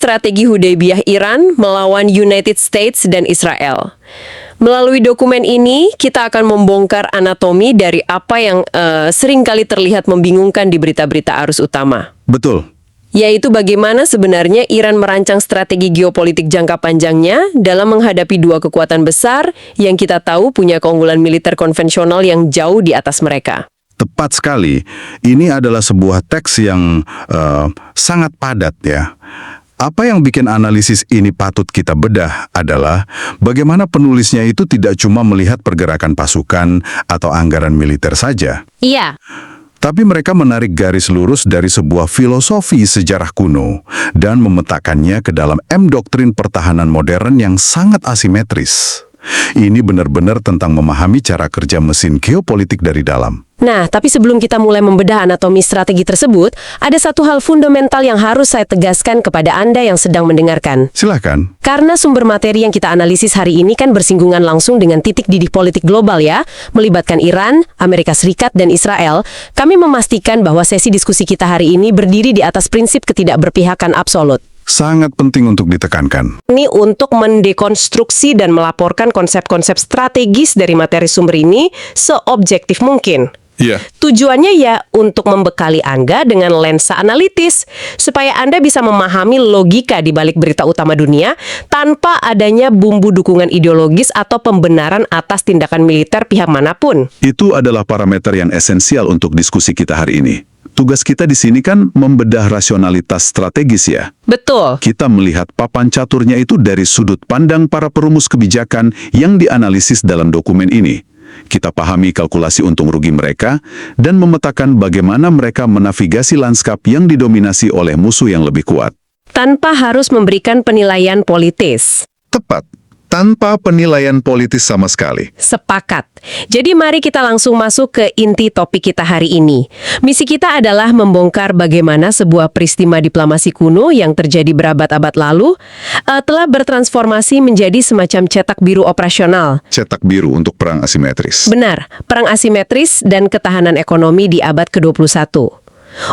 strategi Hudaybiyah Iran melawan United States dan Israel. Melalui dokumen ini, kita akan membongkar anatomi dari apa yang seringkali terlihat membingungkan di berita-berita arus utama. Betul. Yaitu bagaimana sebenarnya Iran merancang strategi geopolitik jangka panjangnya dalam menghadapi dua kekuatan besar yang kita tahu punya keunggulan militer konvensional yang jauh di atas mereka. Tepat sekali. Ini adalah sebuah teks yang sangat padat ya. Apa yang bikin analisis ini patut kita bedah adalah bagaimana penulisnya itu tidak cuma melihat pergerakan pasukan atau anggaran militer saja. Iya. Tapi mereka menarik garis lurus dari sebuah filosofi sejarah kuno dan memetakannya ke dalam doktrin pertahanan modern yang sangat asimetris. Ini benar-benar tentang memahami cara kerja mesin geopolitik dari dalam. Nah, tapi sebelum kita mulai membedah anatomi strategi tersebut, ada satu hal fundamental yang harus saya tegaskan kepada Anda yang sedang mendengarkan. Silakan. Karena sumber materi yang kita analisis hari ini kan bersinggungan langsung dengan titik didih politik global ya, melibatkan Iran, Amerika Serikat, dan Israel, kami memastikan bahwa sesi diskusi kita hari ini berdiri di atas prinsip ketidakberpihakan absolut. Sangat penting untuk ditekankan. Ini untuk mendekonstruksi dan melaporkan konsep-konsep strategis dari materi sumber ini seobjektif mungkin. Iya. Tujuannya ya untuk membekali Anda dengan lensa analitis, supaya Anda bisa memahami logika di balik berita utama dunia tanpa adanya bumbu dukungan ideologis atau pembenaran atas tindakan militer pihak manapun. Itu adalah parameter yang esensial untuk diskusi kita hari ini. Tugas kita di sini kan membedah rasionalitas strategis ya. Betul. Kita melihat papan caturnya itu dari sudut pandang para perumus kebijakan yang dianalisis dalam dokumen ini. Kita pahami kalkulasi untung rugi mereka dan memetakan bagaimana mereka menavigasi lanskap yang didominasi oleh musuh yang lebih kuat. Tanpa harus memberikan penilaian politis. Tepat. Tanpa penilaian politis sama sekali. Sepakat. Jadi mari kita langsung masuk ke inti topik kita hari ini. Misi kita adalah membongkar bagaimana sebuah peristiwa diplomasi kuno yang terjadi berabad-abad lalu telah bertransformasi menjadi semacam cetak biru operasional. Cetak biru untuk perang asimetris. Benar, perang asimetris dan ketahanan ekonomi di abad ke-21.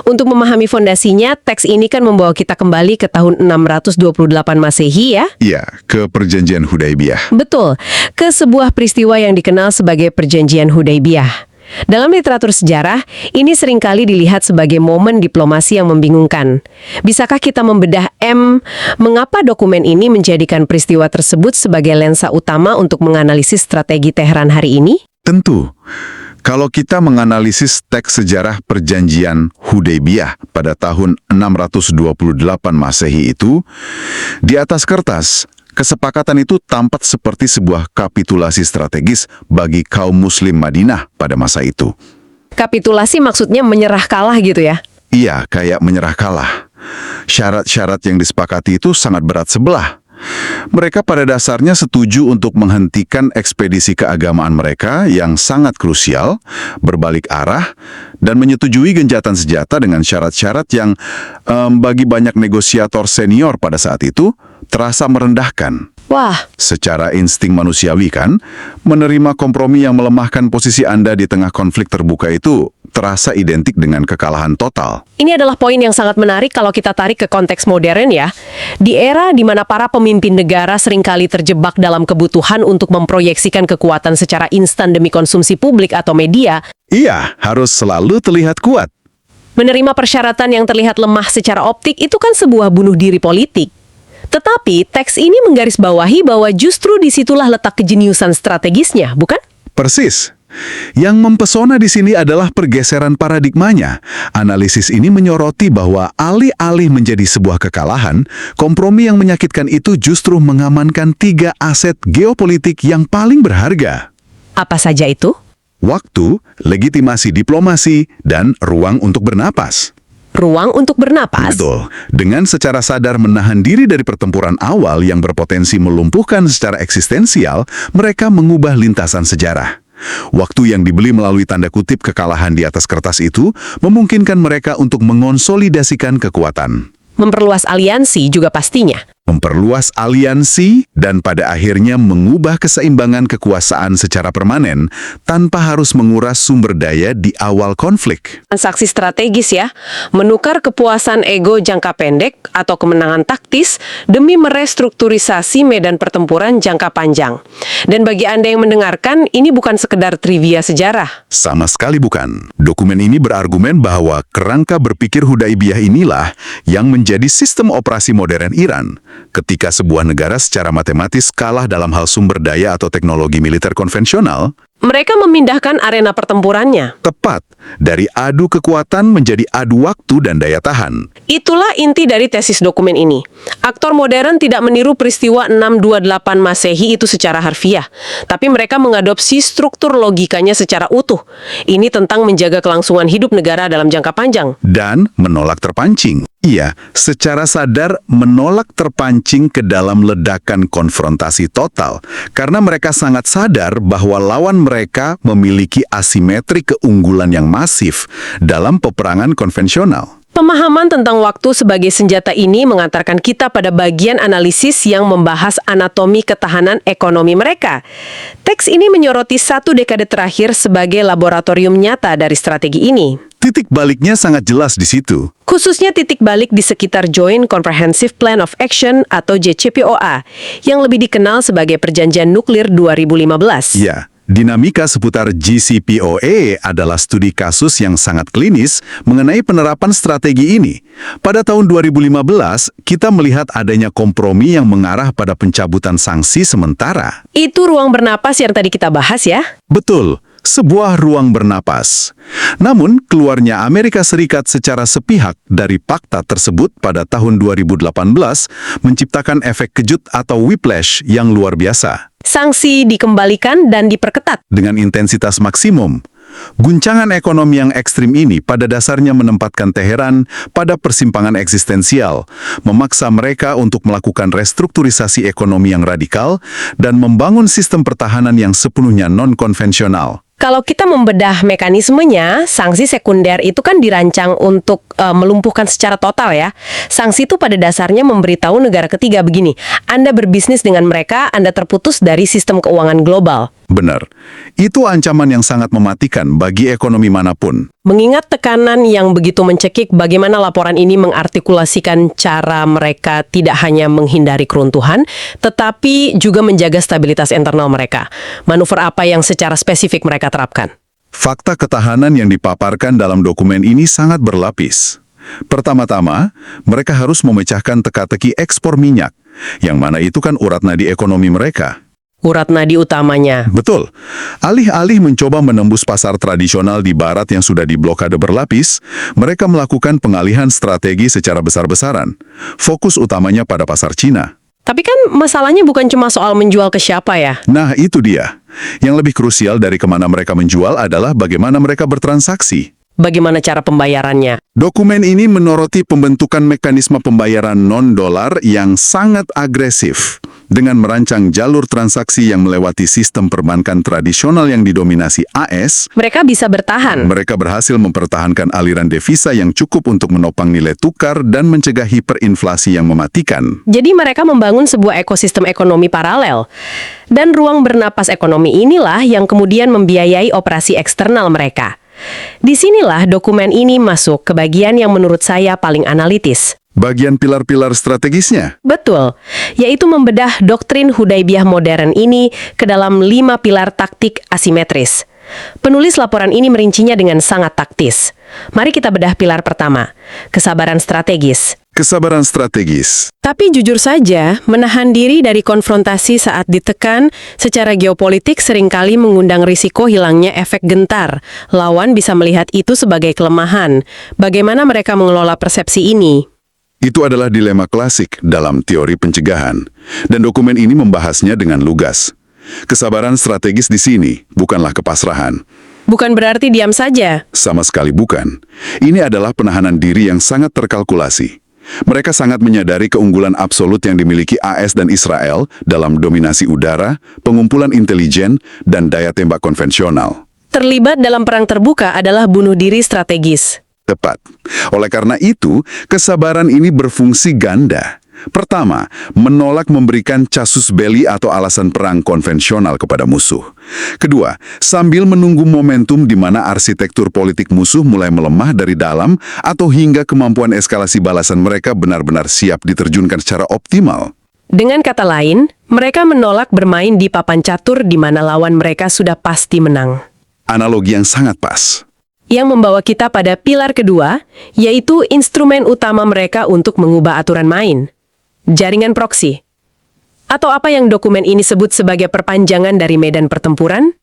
Untuk memahami fondasinya, teks ini kan membawa kita kembali ke tahun 628 Masehi ya? Iya, ke perjanjian Hudaybiyah. Betul, ke sebuah peristiwa yang dikenal sebagai perjanjian Hudaybiyah. Dalam literatur sejarah, ini seringkali dilihat sebagai momen diplomasi yang membingungkan. Bisakah kita membedah mengapa dokumen ini menjadikan peristiwa tersebut sebagai lensa utama untuk menganalisis strategi Teheran hari ini? Tentu. Kalau kita menganalisis teks sejarah perjanjian Hudaybiyah pada tahun 628 Masehi itu, di atas kertas, kesepakatan itu tampak seperti sebuah kapitulasi strategis bagi kaum muslim Madinah pada masa itu. Kapitulasi maksudnya menyerah kalah gitu ya? Iya, kayak menyerah kalah. Syarat-syarat yang disepakati itu sangat berat sebelah. Mereka pada dasarnya setuju untuk menghentikan ekspedisi keagamaan mereka yang sangat krusial, berbalik arah, dan menyetujui gencatan senjata dengan syarat-syarat yang bagi banyak negosiator senior pada saat itu terasa merendahkan. Wah. Secara insting manusiawi kan, menerima kompromi yang melemahkan posisi Anda di tengah konflik terbuka itu terasa identik dengan kekalahan total. Ini adalah poin yang sangat menarik kalau kita tarik ke konteks modern ya. Di era di mana para pemimpin negara seringkali terjebak dalam kebutuhan untuk memproyeksikan kekuatan secara instan demi konsumsi publik atau media. Iya, harus selalu terlihat kuat. Menerima persyaratan yang terlihat lemah secara optik itu kan sebuah bunuh diri politik. Tetapi teks ini menggarisbawahi bahwa justru disitulah letak kejeniusan strategisnya, bukan? Persis. Yang mempesona di sini adalah pergeseran paradigmanya. Analisis ini menyoroti bahwa alih-alih menjadi sebuah kekalahan, kompromi yang menyakitkan itu justru mengamankan 3 aset geopolitik yang paling berharga. Apa saja itu? Waktu, legitimasi diplomasi, dan ruang untuk bernapas. Ruang untuk bernapas? Betul. Dengan secara sadar menahan diri dari pertempuran awal yang berpotensi melumpuhkan secara eksistensial, mereka mengubah lintasan sejarah. Waktu yang dibeli melalui tanda kutip kekalahan di atas kertas itu memungkinkan mereka untuk mengonsolidasikan kekuatan. Memperluas aliansi juga pastinya. memperluas aliansi, dan pada akhirnya mengubah keseimbangan kekuasaan secara permanen tanpa harus menguras sumber daya di awal konflik. Transaksi strategis ya, menukar kepuasan ego jangka pendek atau kemenangan taktis demi merestrukturisasi medan pertempuran jangka panjang. Dan bagi Anda yang mendengarkan, ini bukan sekedar trivia sejarah. Sama sekali bukan. Dokumen ini berargumen bahwa kerangka berpikir Hudaibiyah inilah yang menjadi sistem operasi modern Iran ketika sebuah negara secara matematis kalah dalam hal sumber daya atau teknologi militer konvensional. Mereka memindahkan arena pertempurannya. Tepat, dari adu kekuatan menjadi adu waktu dan daya tahan. Itulah inti dari tesis dokumen ini. Aktor modern tidak meniru peristiwa 628 Masehi itu secara harfiah, tapi mereka mengadopsi struktur logikanya secara utuh. Ini tentang menjaga kelangsungan hidup negara dalam jangka panjang. Dan menolak terpancing. Iya, secara sadar menolak terpancing ke dalam ledakan konfrontasi total. Karena mereka sangat sadar bahwa lawan mereka memiliki asimetri keunggulan yang masif dalam peperangan konvensional. Pemahaman tentang waktu sebagai senjata ini mengantarkan kita pada bagian analisis yang membahas anatomi ketahanan ekonomi mereka. Teks ini menyoroti 1 dekade terakhir sebagai laboratorium nyata dari strategi ini. Titik baliknya sangat jelas di situ. Khususnya titik balik di sekitar Joint Comprehensive Plan of Action atau JCPOA, yang lebih dikenal sebagai Perjanjian Nuklir 2015. Ya, dinamika seputar JCPOA adalah studi kasus yang sangat klinis mengenai penerapan strategi ini. Pada tahun 2015, kita melihat adanya kompromi yang mengarah pada pencabutan sanksi sementara. Itu ruang bernapas yang tadi kita bahas ya? Betul. Sebuah ruang bernapas. Namun, keluarnya Amerika Serikat secara sepihak dari fakta tersebut pada tahun 2018 menciptakan efek kejut atau whiplash yang luar biasa. Sanksi dikembalikan dan diperketat. Dengan intensitas maksimum. Guncangan ekonomi yang ekstrim ini pada dasarnya menempatkan Teheran pada persimpangan eksistensial, memaksa mereka untuk melakukan restrukturisasi ekonomi yang radikal dan membangun sistem pertahanan yang sepenuhnya non-konvensional. Kalau kita membedah mekanismenya, sanksi sekunder itu kan dirancang untuk melumpuhkan secara total ya. Sanksi itu pada dasarnya memberitahu negara ketiga begini, Anda berbisnis dengan mereka, Anda terputus dari sistem keuangan global. Benar. Itu ancaman yang sangat mematikan bagi ekonomi manapun. Mengingat tekanan yang begitu mencekik, bagaimana laporan ini mengartikulasikan cara mereka tidak hanya menghindari keruntuhan, tetapi juga menjaga stabilitas internal mereka. Manuver apa yang secara spesifik mereka terapkan? Fakta ketahanan yang dipaparkan dalam dokumen ini sangat berlapis. Pertama-tama, mereka harus memecahkan teka-teki ekspor minyak, yang mana itu kan urat nadi ekonomi mereka. Urat nadi utamanya. Betul. Alih-alih mencoba menembus pasar tradisional di barat yang sudah diblokade berlapis, mereka melakukan pengalihan strategi secara besar-besaran. Fokus utamanya pada pasar Cina. Tapi kan masalahnya bukan cuma soal menjual ke siapa ya? Nah, itu dia. Yang lebih krusial dari kemana mereka menjual adalah bagaimana mereka bertransaksi. Bagaimana cara pembayarannya? Dokumen ini menyoroti pembentukan mekanisme pembayaran non-dolar yang sangat agresif dengan merancang jalur transaksi yang melewati sistem perbankan tradisional yang didominasi AS. Mereka bisa bertahan. Mereka berhasil mempertahankan aliran devisa yang cukup untuk menopang nilai tukar dan mencegah hiperinflasi yang mematikan. Jadi mereka membangun sebuah ekosistem ekonomi paralel. Dan ruang bernapas ekonomi inilah yang kemudian membiayai operasi eksternal mereka. Disinilah dokumen ini masuk ke bagian yang menurut saya paling analitis. Bagian pilar-pilar strategisnya? Betul, yaitu membedah doktrin Hudaibiyah modern ini ke dalam 5 pilar taktik asimetris. Penulis laporan ini merincinya dengan sangat taktis. Mari kita bedah pilar pertama, kesabaran strategis. Kesabaran strategis. Tapi jujur saja, menahan diri dari konfrontasi saat ditekan secara geopolitik seringkali mengundang risiko hilangnya efek gentar. Lawan bisa melihat itu sebagai kelemahan. Bagaimana mereka mengelola persepsi ini? Itu adalah dilema klasik dalam teori pencegahan. Dan dokumen ini membahasnya dengan lugas. Kesabaran strategis di sini bukanlah kepasrahan. Bukan berarti diam saja. Sama sekali bukan. Ini adalah penahanan diri yang sangat terkalkulasi. Mereka sangat menyadari keunggulan absolut yang dimiliki AS dan Israel dalam dominasi udara, pengumpulan intelijen, dan daya tembak konvensional. Terlibat dalam perang terbuka adalah bunuh diri strategis. Tepat. Oleh karena itu, kesabaran ini berfungsi ganda. Pertama, menolak memberikan casus belli atau alasan perang konvensional kepada musuh. Kedua, sambil menunggu momentum di mana arsitektur politik musuh mulai melemah dari dalam atau hingga kemampuan eskalasi balasan mereka benar-benar siap diterjunkan secara optimal. Dengan kata lain, mereka menolak bermain di papan catur di mana lawan mereka sudah pasti menang. Analogi yang sangat pas. Yang membawa kita pada pilar kedua, yaitu instrumen utama mereka untuk mengubah aturan main. Jaringan proksi. Atau apa yang dokumen ini sebut sebagai perpanjangan dari medan pertempuran?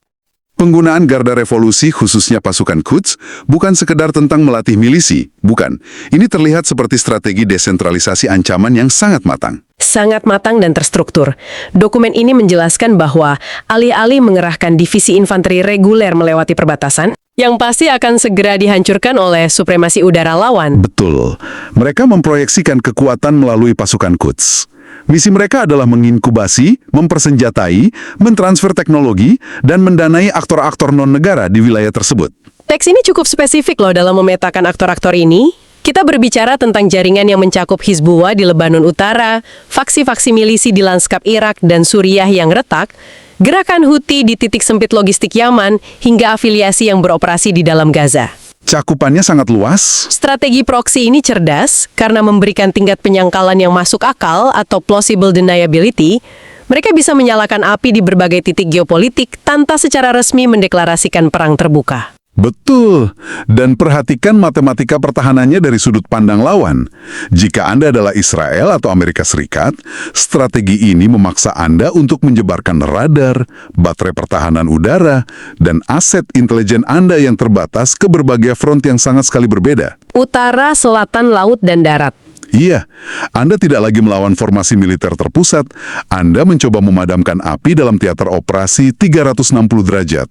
Penggunaan Garda Revolusi khususnya pasukan Quds bukan sekedar tentang melatih milisi, bukan. Ini terlihat seperti strategi desentralisasi ancaman yang sangat matang. Sangat matang dan terstruktur. Dokumen ini menjelaskan bahwa alih-alih mengerahkan divisi infanteri reguler melewati perbatasan, yang pasti akan segera dihancurkan oleh supremasi udara lawan. Betul. Mereka memproyeksikan kekuatan melalui pasukan Quds. Misi mereka adalah menginkubasi, mempersenjatai, mentransfer teknologi, dan mendanai aktor-aktor non-negara di wilayah tersebut. Teks ini cukup spesifik loh dalam memetakan aktor-aktor ini. Kita berbicara tentang jaringan yang mencakup Hizbullah di Lebanon Utara, faksi-faksi milisi di lanskap Irak dan Suriah yang retak, gerakan Houthi di titik sempit logistik Yaman, hingga afiliasi yang beroperasi di dalam Gaza. Cakupannya sangat luas. Strategi proksi ini cerdas karena memberikan tingkat penyangkalan yang masuk akal atau plausible deniability. Mereka bisa menyalakan api di berbagai titik geopolitik tanpa secara resmi mendeklarasikan perang terbuka. Betul. Dan perhatikan matematika pertahanannya dari sudut pandang lawan. Jika Anda adalah Israel atau Amerika Serikat, strategi ini memaksa Anda untuk menyebarkan radar, baterai pertahanan udara, dan aset intelijen Anda yang terbatas ke berbagai front yang sangat sekali berbeda. Utara, selatan, laut, dan darat. Iya, Anda tidak lagi melawan formasi militer terpusat, Anda mencoba memadamkan api dalam teater operasi 360 derajat.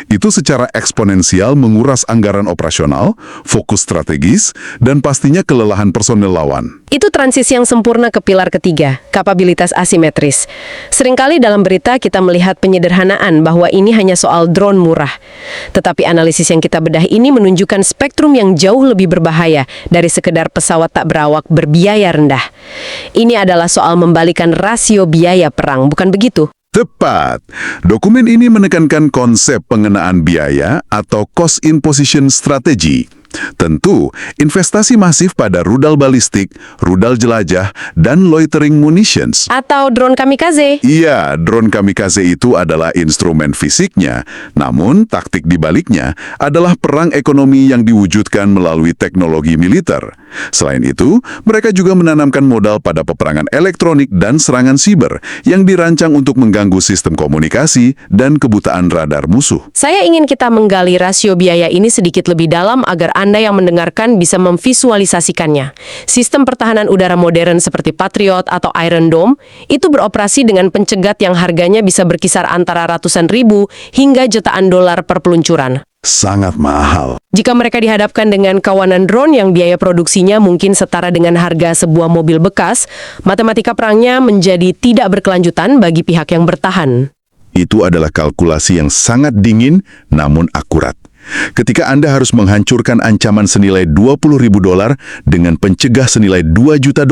Itu secara eksponensial menguras anggaran operasional, fokus strategis, dan pastinya kelelahan personel lawan. Itu transisi yang sempurna ke pilar ketiga, kapabilitas asimetris. Seringkali dalam berita kita melihat penyederhanaan bahwa ini hanya soal drone murah. Tetapi analisis yang kita bedah ini menunjukkan spektrum yang jauh lebih berbahaya dari sekedar pesawat tak berawak berbiaya rendah. Ini adalah soal membalikan rasio biaya perang, bukan begitu? Tepat. Dokumen ini menekankan konsep pengenaan biaya atau cost imposition strategy. Tentu, investasi masif pada rudal balistik, rudal jelajah, dan loitering munitions. Atau drone kamikaze. Iya, drone kamikaze itu adalah instrumen fisiknya, namun taktik di baliknya adalah perang ekonomi yang diwujudkan melalui teknologi militer. Selain itu, mereka juga menanamkan modal pada peperangan elektronik dan serangan siber yang dirancang untuk mengganggu sistem komunikasi dan kebutaan radar musuh. Saya ingin kita menggali rasio biaya ini sedikit lebih dalam agar Anda yang mendengarkan bisa memvisualisasikannya. Sistem pertahanan udara modern seperti Patriot atau Iron Dome itu beroperasi dengan pencegat yang harganya bisa berkisar antara ratusan ribu hingga jutaan dolar per peluncuran. Sangat mahal. Jika mereka dihadapkan dengan kawanan drone yang biaya produksinya mungkin setara dengan harga sebuah mobil bekas, matematika perangnya menjadi tidak berkelanjutan bagi pihak yang bertahan. Itu adalah kalkulasi yang sangat dingin namun akurat. Ketika Anda harus menghancurkan ancaman senilai $20.000 dengan pencegah senilai $2 juta,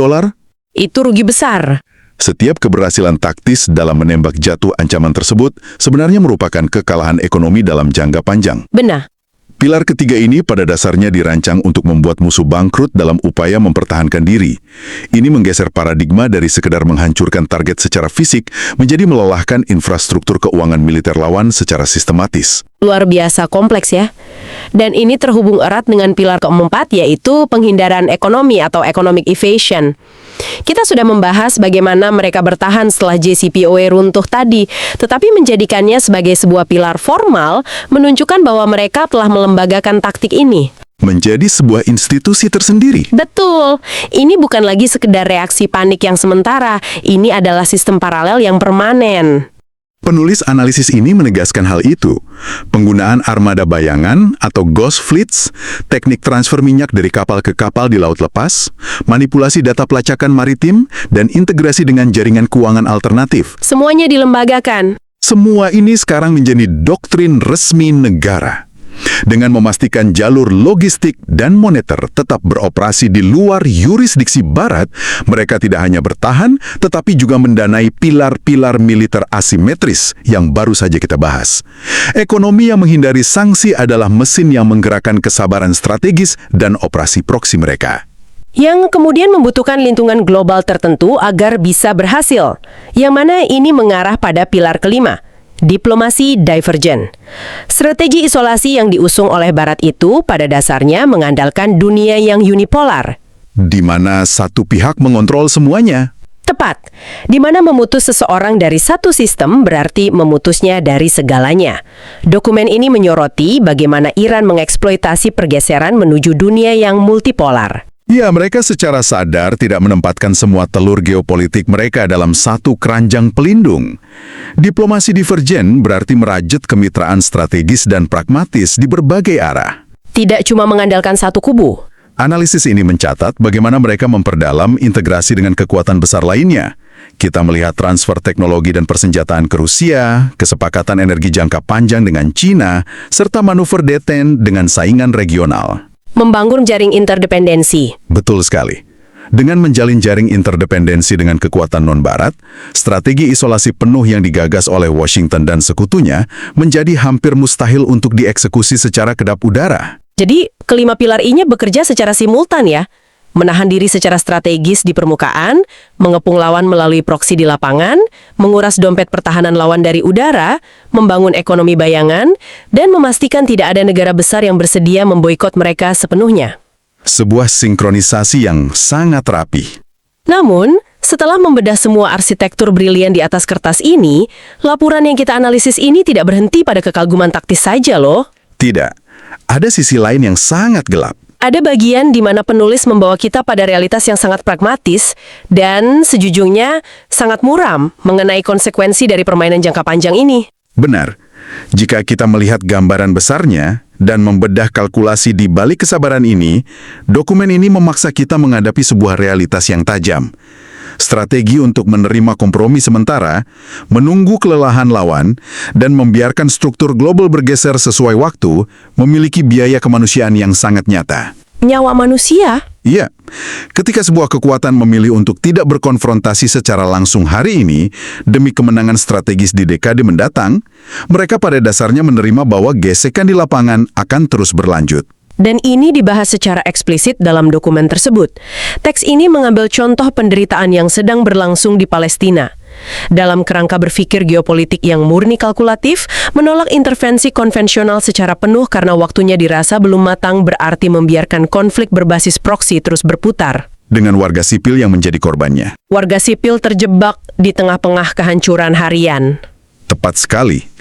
itu rugi besar. Setiap keberhasilan taktis dalam menembak jatuh ancaman tersebut sebenarnya merupakan kekalahan ekonomi dalam jangka panjang. Benar. Pilar ketiga ini pada dasarnya dirancang untuk membuat musuh bangkrut dalam upaya mempertahankan diri. Ini menggeser paradigma dari sekedar menghancurkan target secara fisik menjadi melelahkan infrastruktur keuangan militer lawan secara sistematis. Luar biasa kompleks ya. Dan ini terhubung erat dengan pilar keempat yaitu penghindaran ekonomi atau economic evasion. Kita sudah membahas bagaimana mereka bertahan setelah JCPOA runtuh tadi, tetapi menjadikannya sebagai sebuah pilar formal menunjukkan bahwa mereka telah melembagakan taktik ini. Menjadi sebuah institusi tersendiri. Betul. Ini bukan lagi sekedar reaksi panik yang sementara, ini adalah sistem paralel yang permanen. Penulis analisis ini menegaskan hal itu. Penggunaan armada bayangan atau ghost fleets, teknik transfer minyak dari kapal ke kapal di laut lepas, manipulasi data pelacakan maritim, dan integrasi dengan jaringan keuangan alternatif. Semuanya dilembagakan. Semua ini sekarang menjadi doktrin resmi negara. Dengan memastikan jalur logistik dan moneter tetap beroperasi di luar yurisdiksi Barat, mereka tidak hanya bertahan, tetapi juga mendanai pilar-pilar militer asimetris yang baru saja kita bahas. Ekonomi yang menghindari sanksi adalah mesin yang menggerakkan kesabaran strategis dan operasi proksi mereka. Yang kemudian membutuhkan lingkungan global tertentu agar bisa berhasil. Yang mana ini mengarah pada pilar kelima, diplomasi divergen. Strategi isolasi yang diusung oleh Barat itu pada dasarnya mengandalkan dunia yang unipolar. Di mana satu pihak mengontrol semuanya. Tepat, di mana memutus seseorang dari satu sistem berarti memutusnya dari segalanya. Dokumen ini menyoroti bagaimana Iran mengeksploitasi pergeseran menuju dunia yang multipolar. Ya, mereka secara sadar tidak menempatkan semua telur geopolitik mereka dalam satu keranjang pelindung. Diplomasi divergen berarti merajut kemitraan strategis dan pragmatis di berbagai arah. Tidak cuma mengandalkan satu kubu. Analisis ini mencatat bagaimana mereka memperdalam integrasi dengan kekuatan besar lainnya. Kita melihat transfer teknologi dan persenjataan ke Rusia, kesepakatan energi jangka panjang dengan China, serta manuver deten dengan saingan regional. Membangun jaring interdependensi. Betul sekali. Dengan menjalin jaring interdependensi dengan kekuatan non-Barat, strategi isolasi penuh yang digagas oleh Washington dan sekutunya menjadi hampir mustahil untuk dieksekusi secara kedap udara. Jadi, kelima pilar ini bekerja secara simultan ya. Menahan diri secara strategis di permukaan, mengepung lawan melalui proksi di lapangan, menguras dompet pertahanan lawan dari udara, membangun ekonomi bayangan, dan memastikan tidak ada negara besar yang bersedia memboikot mereka sepenuhnya. Sebuah sinkronisasi yang sangat rapi. Namun, setelah membedah semua arsitektur brilian di atas kertas ini, laporan yang kita analisis ini tidak berhenti pada kekaguman taktis saja loh. Tidak. Ada sisi lain yang sangat gelap. Ada bagian di mana penulis membawa kita pada realitas yang sangat pragmatis dan sejujurnya sangat muram mengenai konsekuensi dari permainan jangka panjang ini. Benar. Jika kita melihat gambaran besarnya dan membedah kalkulasi di balik kesabaran ini, dokumen ini memaksa kita menghadapi sebuah realitas yang tajam. Strategi untuk menerima kompromi sementara, menunggu kelelahan lawan, dan membiarkan struktur global bergeser sesuai waktu, memiliki biaya kemanusiaan yang sangat nyata. Nyawa manusia? Iya, ketika sebuah kekuatan memilih untuk tidak berkonfrontasi secara langsung hari ini, demi kemenangan strategis di dekade mendatang, mereka pada dasarnya menerima bahwa gesekan di lapangan akan terus berlanjut. Dan ini dibahas secara eksplisit dalam dokumen tersebut. Teks ini mengambil contoh penderitaan yang sedang berlangsung di Palestina. Dalam kerangka berpikir geopolitik yang murni kalkulatif, menolak intervensi konvensional secara penuh karena waktunya dirasa belum matang berarti membiarkan konflik berbasis proksi terus berputar. Dengan warga sipil yang menjadi korbannya. Warga sipil terjebak di tengah-tengah kehancuran harian. Tepat sekali.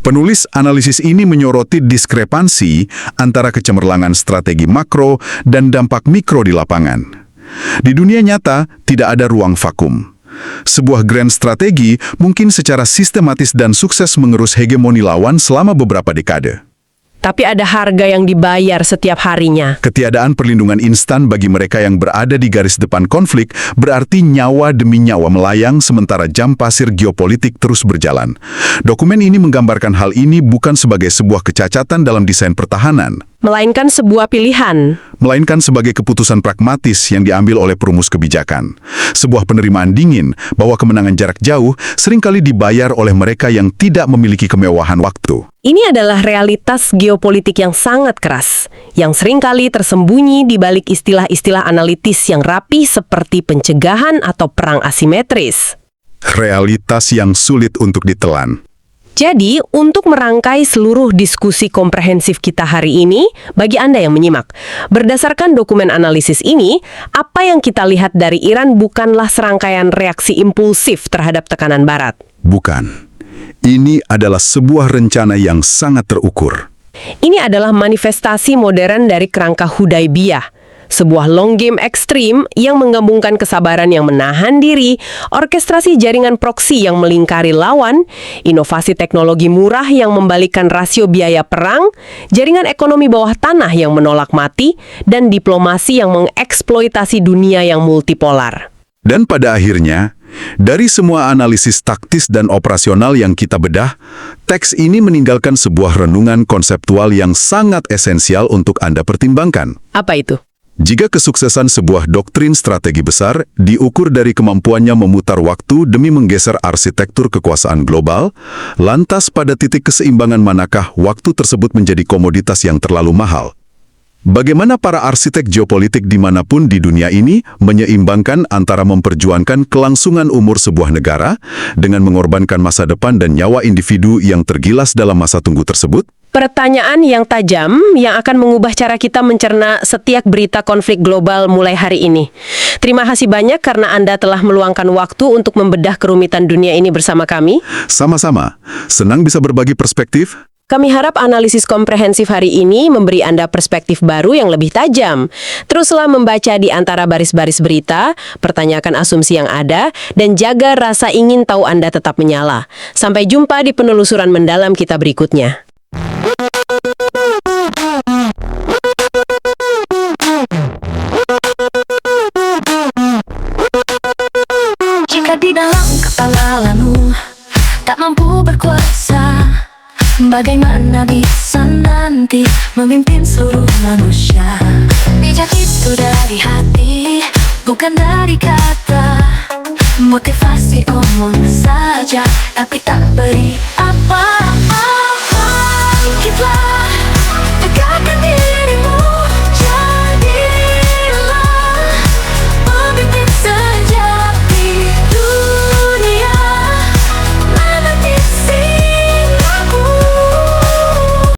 Penulis analisis ini menyoroti diskrepansi antara kecemerlangan strategi makro dan dampak mikro di lapangan. Di dunia nyata, tidak ada ruang vakum. Sebuah grand strategi mungkin secara sistematis dan sukses mengerus hegemoni lawan selama beberapa dekade. Tapi ada harga yang dibayar setiap harinya. Ketiadaan perlindungan instan bagi mereka yang berada di garis depan konflik berarti nyawa demi nyawa melayang sementara jam pasir geopolitik terus berjalan. Dokumen ini menggambarkan hal ini bukan sebagai sebuah kecacatan dalam desain pertahanan, Melainkan sebuah pilihan. melainkan sebagai keputusan pragmatis yang diambil oleh perumus kebijakan. Sebuah penerimaan dingin bahwa kemenangan jarak jauh seringkali dibayar oleh mereka yang tidak memiliki kemewahan waktu. Ini adalah realitas geopolitik yang sangat keras, yang seringkali tersembunyi di balik istilah-istilah analitis yang rapi seperti pencegahan atau perang asimetris. Realitas yang sulit untuk ditelan. Jadi, untuk merangkai seluruh diskusi komprehensif kita hari ini, bagi Anda yang menyimak, berdasarkan dokumen analisis ini, apa yang kita lihat dari Iran bukanlah serangkaian reaksi impulsif terhadap tekanan Barat. Bukan. Ini adalah sebuah rencana yang sangat terukur. Ini adalah manifestasi modern dari kerangka Hudaybiyah, sebuah long game ekstrim yang menggabungkan kesabaran yang menahan diri, orkestrasi jaringan proksi yang melingkari lawan, inovasi teknologi murah yang membalikkan rasio biaya perang, jaringan ekonomi bawah tanah yang menolak mati, dan diplomasi yang mengeksploitasi dunia yang multipolar. Dan pada akhirnya, Dari semua analisis taktis dan operasional yang kita bedah, teks ini meninggalkan sebuah renungan konseptual yang sangat esensial untuk Anda pertimbangkan. Apa itu? Jika kesuksesan sebuah doktrin strategi besar diukur dari kemampuannya memutar waktu demi menggeser arsitektur kekuasaan global, lantas pada titik keseimbangan manakah waktu tersebut menjadi komoditas yang terlalu mahal? Bagaimana para arsitek geopolitik dimanapun di dunia ini menyeimbangkan antara memperjuangkan kelangsungan umur sebuah negara dengan mengorbankan masa depan dan nyawa individu yang tergilas dalam masa tunggu tersebut? Pertanyaan yang tajam yang akan mengubah cara kita mencerna setiap berita konflik global mulai hari ini. Terima kasih banyak karena Anda telah meluangkan waktu untuk membedah kerumitan dunia ini bersama kami. Sama-sama. Senang bisa berbagi perspektif. Kami harap analisis komprehensif hari ini memberi Anda perspektif baru yang lebih tajam. Teruslah membaca di antara baris-baris berita, pertanyakan asumsi yang ada, dan jaga rasa ingin tahu Anda tetap menyala. Sampai jumpa di penelusuran mendalam kita berikutnya. Jika di dalam kepalamu tak mampu berkuasa, bagaimana bisa nanti memimpin seluruh manusia? Bijak itu dari hati, bukan dari kata. Motivasi omong saja, tapi tak beri apa.